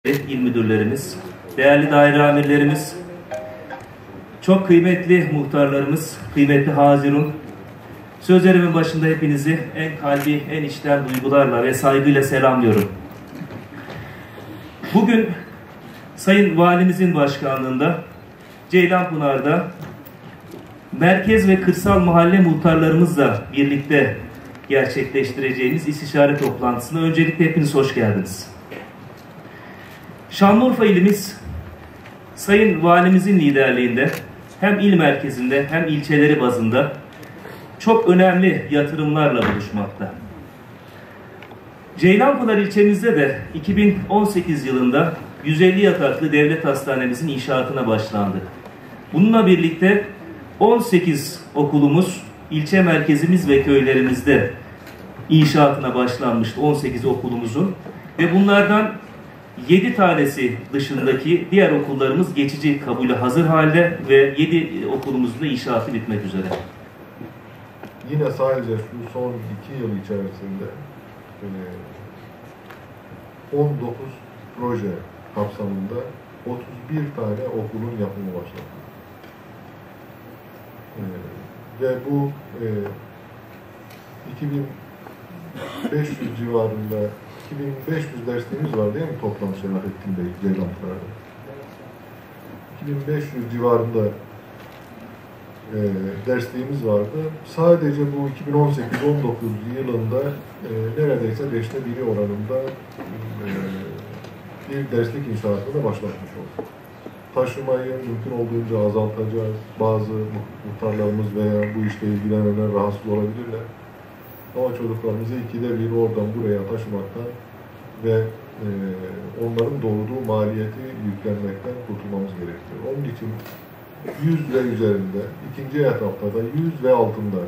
İl müdürlerimiz, değerli daire amirlerimiz, çok kıymetli muhtarlarımız, kıymetli Hazirun, sözlerimin başında hepinizi en kalbi, en içten duygularla ve saygıyla selamlıyorum. Bugün Sayın Valimizin başkanlığında Ceylanpınar'da merkez ve kırsal mahalle muhtarlarımızla birlikte gerçekleştireceğimiz istişare toplantısına öncelikle hepiniz hoş geldiniz. Şanlıurfa ilimiz Sayın Valimizin liderliğinde hem il merkezinde hem ilçeleri bazında çok önemli yatırımlarla buluşmakta. Ceylanpınar ilçemizde de 2018 yılında 150 yataklı devlet hastanemizin inşaatına başlandı. Bununla birlikte 18 okulumuz ilçe merkezimiz ve köylerimizde inşaatına başlanmıştı, 18 okulumuzun ve bunlardan 7 tanesi dışındaki diğer okullarımız geçici kabule hazır halde ve 7 okulumuzun da inşaatı bitmek üzere. Yine sadece şu son 2 yıl içerisinde 19 proje kapsamında 31 tane okulun yapımı başladı. Ve bu 2500 civarında 2500 dersliğimiz var değil mi toplam Selahattin Bey, Ceylanpınar'da? 2500 civarında dersliğimiz vardı. Sadece bu 2018-19 yılında neredeyse 5'te 1'i oranında bir derslik inşaatına başlatmış olduk. Taşımayı mümkün olduğunca azaltacağız. Bazı muhtarlarımız veya bu işle ilgilenenler rahatsız olabilirler. Ama çocuklarımızı 2'de 1 oradan buraya taşımaktan ve onların doğurduğu maliyeti yüklenmekten kurtulmamız gerekiyor. Onun için 100 ve üzerinde, ikinci etapta da 100 ve altında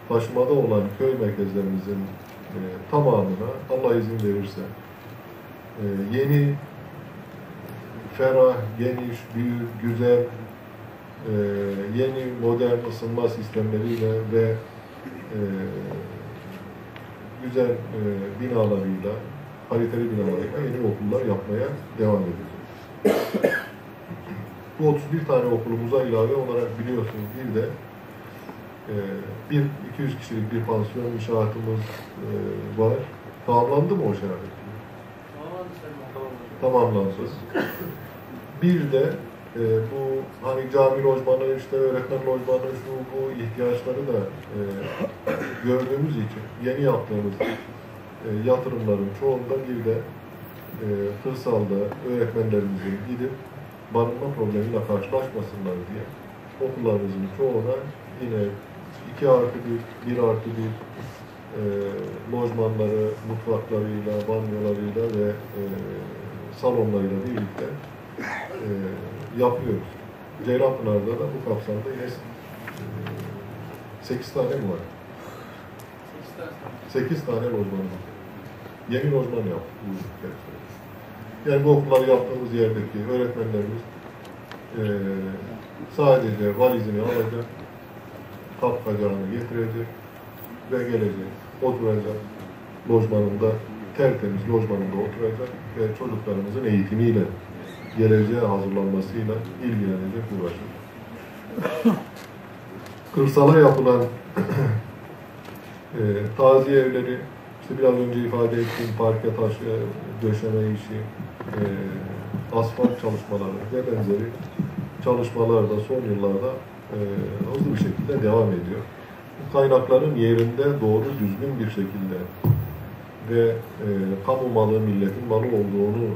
taşımada olan köy merkezlerimizin tamamına Allah izin verirse yeni, ferah, geniş, büyük, güzel, yeni modern ısınma sistemleriyle ve güzel binalarıyla, kaliteli binalarıyla yeni okullar yapmaya devam edeceğiz. Bu 31 tane okulumuza ilave olarak biliyorsunuz bir de 200 kişilik bir pansiyon inşaatımız var. Tamamlandı mı o şerefet? Tamamlandı. Bir de bu hani cami lojmanı, işte öğretmen lojmanı, şu bu ihtiyaçları da gördüğümüz için yeni yaptığımız yatırımların çoğunda bir de kırsalda öğretmenlerimizin gidip barınma problemiyle karşılaşmasınlar diye okullarımızın çoğuna yine 2+1, 1+1 lojmanları, mutfaklarıyla, banyolarıyla ve salonlarıyla birlikte yapıyoruz. Ceylanpınar'da da bu kapsamda yine 8 tane mi var? 8 tane lojman var. Yeni lojman yaptık. Yani bu okulları yaptığımız yerdeki öğretmenlerimiz sadece valizini alacak, kapkacağını getirecek ve gelecek, oturacak lojmanında, tertemiz lojmanında oturacak ve çocuklarımızın eğitimiyle, geleceğe hazırlanmasıyla ilgilenecek, uğraşacak. Kırsala yapılan taziye evleri, işte biraz önce ifade ettiğim parke taşı, döşeme işi, asfalt çalışmaları ve benzeri çalışmalar da son yıllarda hızlı bir şekilde devam ediyor. Bu kaynakların yerinde doğru, düzgün bir şekilde ve kamu malı, milletin malı olduğunun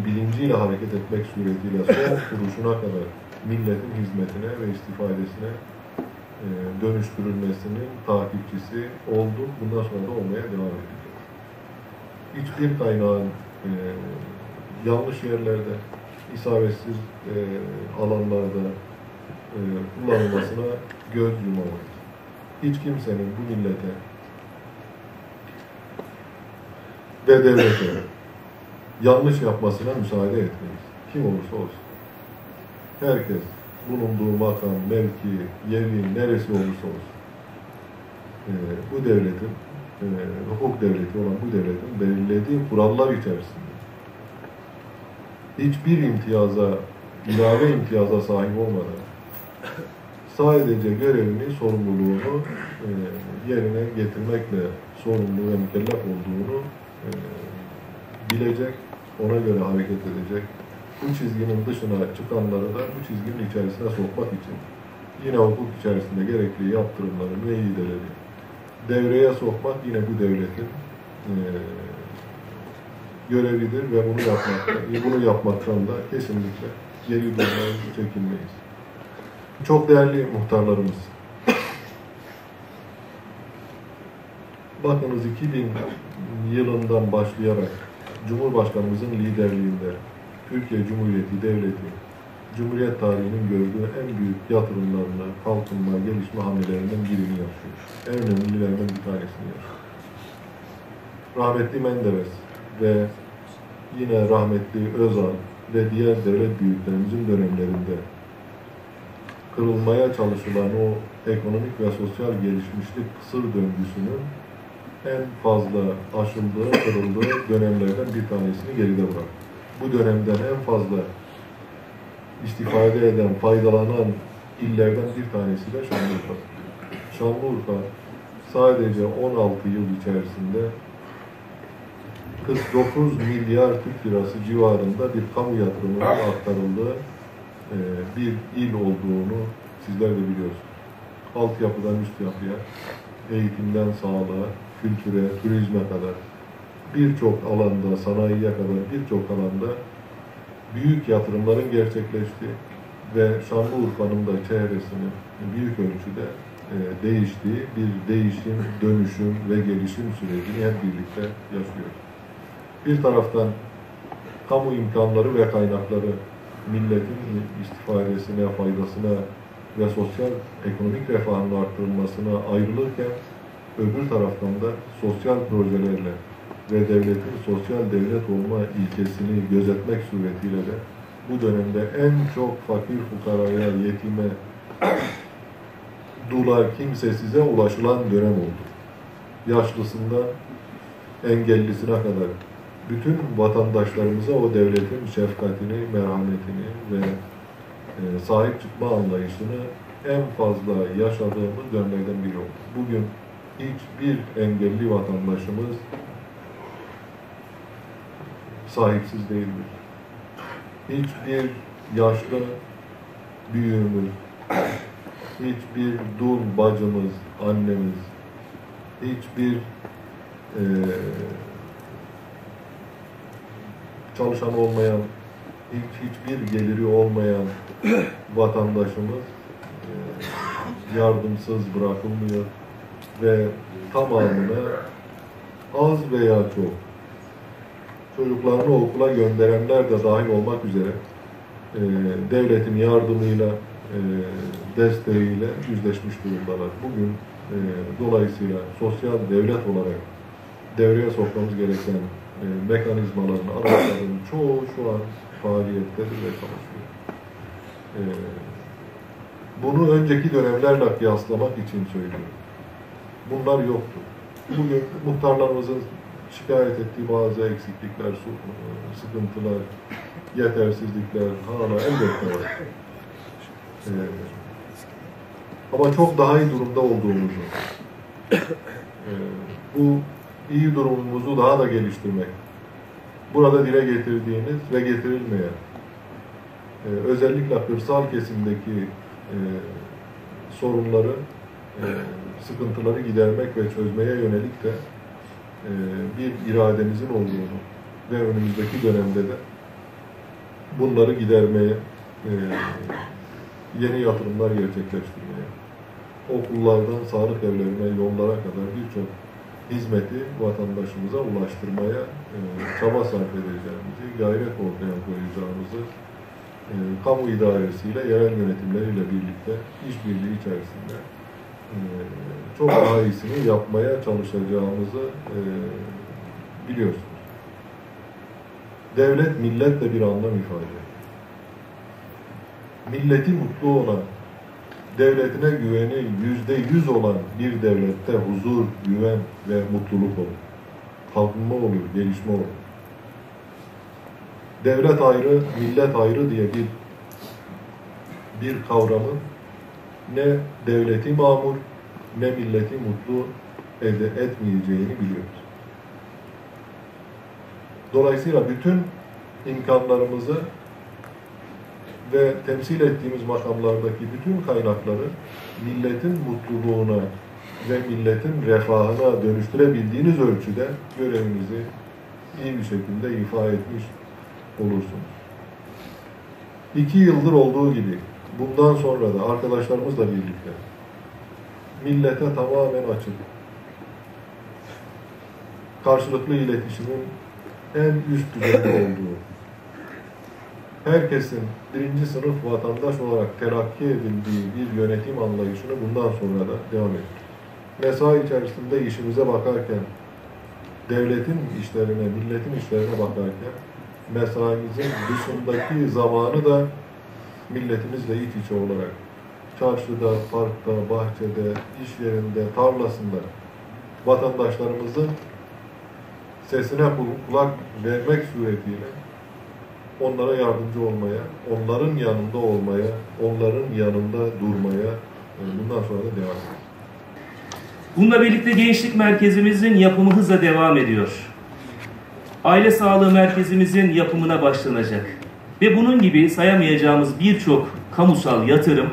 bilinciyle hareket etmek suretiyle son kuruşuna kadar milletin hizmetine ve istifadesine dönüştürülmesinin takipçisi olduk. Bundan sonra da olmaya devam edeceğiz. Hiçbir kaynağın yanlış yerlerde, isabetsiz alanlarda kullanılmasına göz yumamayız. Hiç kimsenin bu millete ve devlete yanlış yapmasına müsaade etmeyiz. Kim olursa olsun. Herkes bulunduğu makam, mevki, yeri, neresi olursa olsun. Bu devletin, hukuk devleti olan bu devletin belirlediği kurallar içerisinde hiçbir imtiyaza, ilave imtiyaza sahip olmadan sadece görevini, sorumluluğunu yerine getirmekle sorumlu ve mükellef olduğunu bilecek, ona göre hareket edecek. Bu çizginin dışına çıkanları da bu çizginin içerisine sokmak için yine hukuk içerisinde gerekli yaptırımları, müeyyideleri devreye sokmak yine bu devletin görevidir ve bunu yapmaktan da kesinlikle geri durmayız, çekinmeyiz. Çok değerli muhtarlarımız, bakınız 2000 yılından başlayarak Cumhurbaşkanımızın liderliğinde Türkiye Cumhuriyeti Devleti, Cumhuriyet tarihinin gördüğü en büyük yatırımlarını, kalkınma, gelişme hamlelerinden birini yapıyor. En önemlilerinden bir tanesini yapıyor. Rahmetli Menderes ve yine rahmetli Özal ve diğer devlet büyüklerimizin dönemlerinde kırılmaya çalışılan o ekonomik ve sosyal gelişmişlik kısır döngüsünün en fazla aşıldığı, kırıldığı dönemlerden bir tanesini geride bıraktı. Bu dönemden en fazla istifade eden, faydalanan illerden bir tanesi de Şanlıurfa. Şanlıurfa sadece 16 yıl içerisinde 49 milyar Türk lirası civarında bir kamu yatırımının aktarıldığı bir il olduğunu sizler de biliyorsunuz. Altyapıdan üst yapıya, eğitimden sağlığa, kültüre, turizme kadar birçok alanda, sanayiye kadar birçok alanda büyük yatırımların gerçekleştiği ve Şanlıurfa'nın da çevresinin büyük ölçüde değiştiği bir değişim, dönüşüm ve gelişim sürecini hep birlikte yaşıyoruz. Bir taraftan kamu imkanları ve kaynakları milletin istifadesine, faydasına ve sosyal ekonomik refahının arttırılmasına ayrılırken öbür taraftan da sosyal projelerle ve devletin sosyal devlet olma ilkesini gözetmek suretiyle de bu dönemde en çok fakir fukaraya, yetime, dula, kimsesize ulaşılan dönem oldu. Yaşlısından engellisine kadar bütün vatandaşlarımıza o devletin şefkatini, merhametini ve sahip çıkma anlayışını en fazla yaşadığımız dönemlerden biri oldu. Bugün hiçbir engelli vatandaşımız sahipsiz değildir. Hiçbir yaşlı büyüğümüz, hiçbir dul bacımız, annemiz, hiçbir çalışan olmayan, hiçbir geliri olmayan vatandaşımız yardımsız bırakılmıyor ve tamamına az veya çok çocuklarını okula gönderenler de dahil olmak üzere devletin yardımıyla, desteğiyle yüzleşmiş durumdalar. Bugün dolayısıyla sosyal devlet olarak devreye sokmamız gereken mekanizmaların, araçların çoğu şu an faaliyettedir ve çalışıyor. Bunu önceki dönemlerle kıyaslamak için söylüyorum. Bunlar yoktu. Bugün muhtarlarımızın şikayet ettiği bazı eksiklikler, sıkıntılar, yetersizlikler hala elbette var. Ama çok daha iyi durumda olduğumuzu, bu iyi durumumuzu daha da geliştirmek, burada dile getirdiğiniz ve getirilmeyen, özellikle kırsal kesimdeki sorunları, sıkıntıları gidermek ve çözmeye yönelik de bir iradenizin olduğunu ve önümüzdeki dönemde de bunları gidermeye, yeni yatırımlar gerçekleştirmeye, okullardan sağlık evlerine, yollara kadar birçok hizmeti vatandaşımıza ulaştırmaya çaba sarf edeceğimizi, gayret ortaya koyacağımızı kamu idaresiyle, yerel yönetimleriyle birlikte işbirliği içerisinde çok daha iyisini yapmaya çalışacağımızı biliyorsunuz. Devlet, milletle bir anlam ifade ediyor. Milleti mutlu olan, devletine güveni %100 olan bir devlette huzur, güven ve mutluluk olur. Kalkınma olur, gelişme olur. devlet ayrı, millet ayrı diye bir kavramın ne devleti mamur ne milleti mutlu etmeyeceğini biliyoruz. Dolayısıyla bütün imkanlarımızı ve temsil ettiğimiz makamlardaki bütün kaynakları milletin mutluluğuna ve milletin refahına dönüştürebildiğiniz ölçüde görevinizi iyi bir şekilde ifa etmiş olursunuz. 2 yıldır olduğu gibi bundan sonra da arkadaşlarımızla birlikte millete tamamen açık, karşılıklı iletişimin en üst düzeyde olduğu, herkesin birinci sınıf vatandaş olarak telakki edildiği bir yönetim anlayışını bundan sonra da devam ediyoruz. Mesai içerisinde işimize bakarken, devletin işlerine, milletin işlerine bakarken, mesaimizin dışındaki zamanı da milletimizle iç içe olarak çarşıda, parkta, bahçede, iş yerinde, tarlasında vatandaşlarımızın sesine kulak vermek suretiyle onlara yardımcı olmaya, onların yanında olmaya, onların yanında durmaya bundan sonra da devam edeceğiz. Bununla birlikte gençlik merkezimizin yapımı hızla devam ediyor. Aile sağlığı merkezimizin yapımına başlanacak. Ve bunun gibi sayamayacağımız birçok kamusal yatırım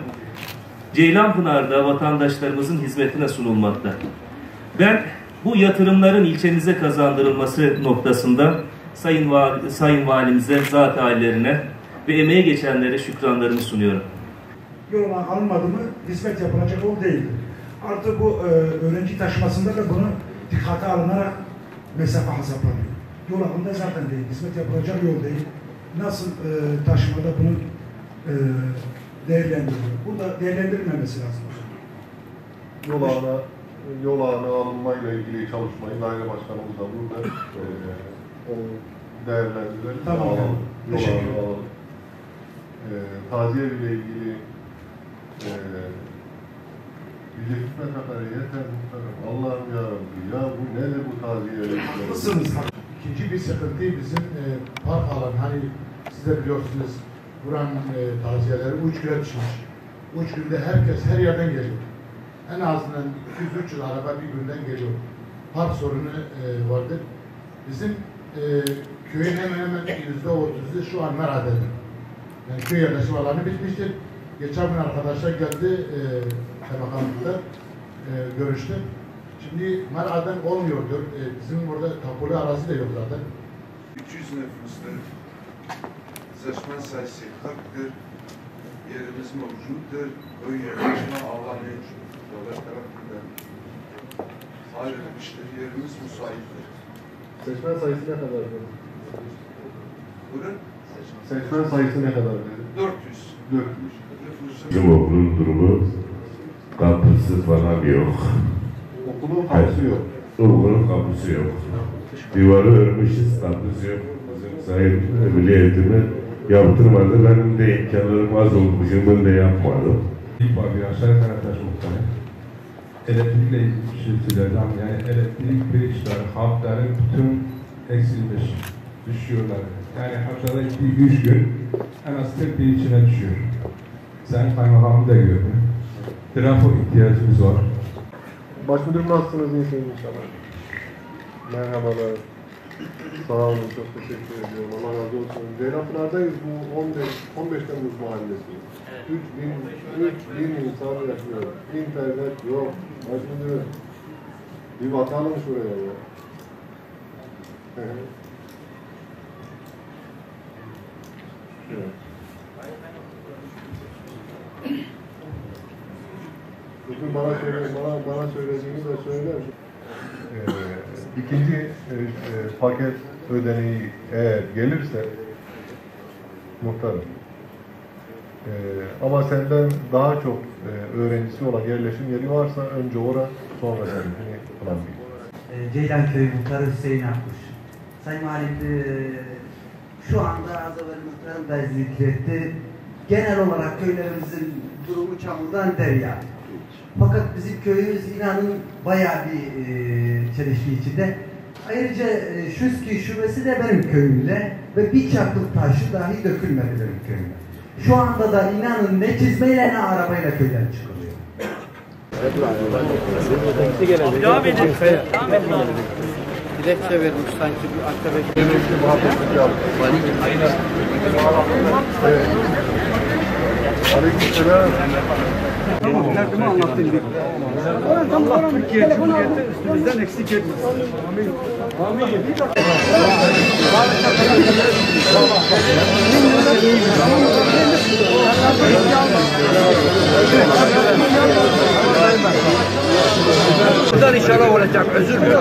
Ceylanpınar'da vatandaşlarımızın hizmetine sunulmakta. Ben bu yatırımların ilçemize kazandırılması noktasında Sayın Valimize, zat ailelerine ve emeğe geçenlere şükranlarımı sunuyorum. Yol alınmadı mı hizmet yapılacak yol değildir. Artık bu öğrenci taşımasında da bunu dikkate alınarak mesafe hesaplanıyor. Yol alında zaten değil, hizmet yapılacak yol değil. Nasıl taşımada bunun değerlendiriliyor? Burada değerlendirilmemesi lazım. Yol ağına alınmayla ilgili çalışmayı daire başkanımız da burada değerlendirelim. Tamam. Yol ağına alalım. Taziye ile ilgili yüce hikmet kadar yeter muhtarım. Allah'ım yarabbim ya bu nedir bu taziye? Haklısınız. İkinci bir sıkıntı bizim park alanı. Hani siz de biliyorsunuz buranın taziyeleri 3 güne düşmüş. 3 günde herkes her yerden geliyor. En azından 200-300 araba bir günden geliyor. Park sorunu vardır. Bizim köyün hemen hemen %30'u şu an Merade'dir. Yani köy yerleşim alanı bitmiştir. Geçen gün arkadaşlar geldi kaymakamlıkta görüştü. Şimdi Meraden olmuyordur. Bizim burada tapulu arazi de yok zaten. 300 nüfuslu, seçmen sayısı 40'tır. Yerimiz mevcuttur. Köy yerleşme alanı devlet tarafından ayrılmıştır. Yerimiz müsaittir. Seçmen sayısı ne kadar? Buyurun? Seçmen sayısı ne kadar? 400. 400. Bizim okulun durumu kapısı falan yok. Okulun kapısı yok. Okulun kapısı yok. Duvarı örmüşüz, kapısı yok. Bizim Sayın Milli Eğitim'i yaptırmadı. Benim de imkanlarım az olduğu için ben de yapmadım. İlk var bir aşağı Karataş muhtarı. Elektrikle ilgili bir şey söyleyeceğim. Yani elektrik biriçleri, hatların bütün eksilmiş, düşüyorlar. Yani haftada 2-3 gün en az 40 bir içine düşüyor. Sen kaymakamı da gördün. Trafo ihtiyacımız var. Başmüdürüm nasılsınız? İyisiniz inşallah. Merhabalar. Sağ olun, çok teşekkür ediyorum. Allah razı olsun. Ceylanpınar'dayız. Bu 15 Temmuz mahallesi. 3.000 insan yaşıyor. İnternet yok. Başmüdürüm. Bir bakalım şuraya ya. Evet. Bugün bana söylediğini de söyler. İkinci paket ödeneği eğer gelirse muhtarım. Ama senden daha çok öğrencisi olan yerleşim yeri varsa önce oraya sonra seninkini planlayın. Ceylanköy Muhtarı Hüseyin Akkuş. Sayın Valim, şu anda az evvel muhtarım da zikretti. Genel olarak köylerimizin durumu çamurdan derya. Fakat bizim köyümüz inanın bayağı bir çelişki içinde. Ayrıca Şüski şubesi de benim köyümde ve bir çaplık taşı dahi dökülmedi benim köyümde. Şu anda da inanın ne çizmeyle ne arabayla köyden çıkılıyor. Devam edin. Dilekçe vermiş sanki bir arkadaş. Yemekli muhabbetlik yaptık. Aleykümselam. Tamam, derdimi anlattın bir. Allah Türkiye Cumhuriyeti üstümüzden eksik etmesin. Amin. Amin. Buradan inşallah olacak, özür dilerim.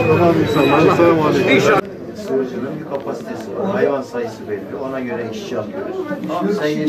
Tamam insanlar, selamun aleyküm. İnşallah. Sığırcının bir kapasitesi var. Hayvan sayısı belli. Ona göre işçi alıyoruz. Sen yine